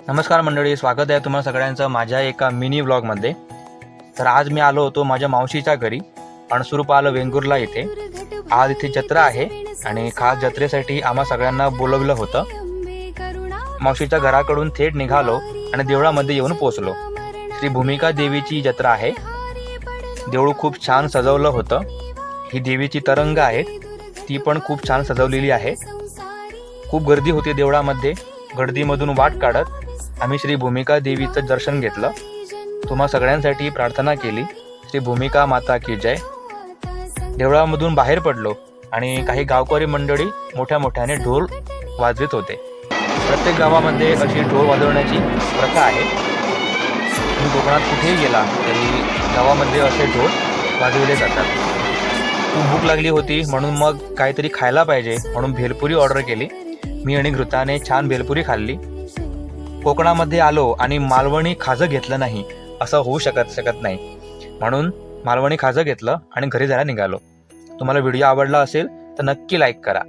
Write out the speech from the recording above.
नमस्कार मंडळी, स्वागत आहे तुम्हाला सगळ्यांचं माझ्या एका मिनी व्लॉगमध्ये। तर आज मी आलो होतो माझ्या मावशीच्या घरी अणसुरपाल वेंगुर्ला इथे। आज इथे जत्रा आहे आणि खास जत्रेसाठी आम्हा सगळ्यांना बोलवलं होतं। मावशीच्या घराकडून थेट निघालो आणि देवळामध्ये येऊन पोहोचलो। श्री भूमिका देवीची जत्रा आहे। देऊळ खूप छान सजवलं होतं। ही देवीची तरंग आहे, ती पण खूप छान सजवलेली आहे। खूप गर्दी होती देवळामध्ये। गर्दीमधून वाट काढत आम्ही श्री भूमिका देवीचं दर्शन घेतलं। तुम्हा सगळ्यांसाठी प्रार्थना केली। श्री भूमिका माता की जय। देवळामधून बाहेर पडलो आणि काही गावकरी मंडळी मोठ्या मोठ्याने ढोल वाजवित होते। प्रत्येक गावामध्ये अशी ढोल वाजवण्याची प्रथा आहे। तुम्ही कोकणात कुठेही गेला तरी गावामध्ये असे ढोल वाजविले जातात। खूप भूक लागली होती म्हणून मग काहीतरी खायला पाहिजे म्हणून भेलपुरी ऑर्डर केली। मी आणि घृताने छान भेलपुरी खाल्ली। कोकणामध्ये आलो आणि मालवणी खाजं घेतलं नाही असं होऊ शकत नाही, म्हणून मालवणी खाजं घेतलं आणि घरी जायला निघालो। तुम्हाला व्हिडिओ आवडला असेल तर नक्की लाईक करा।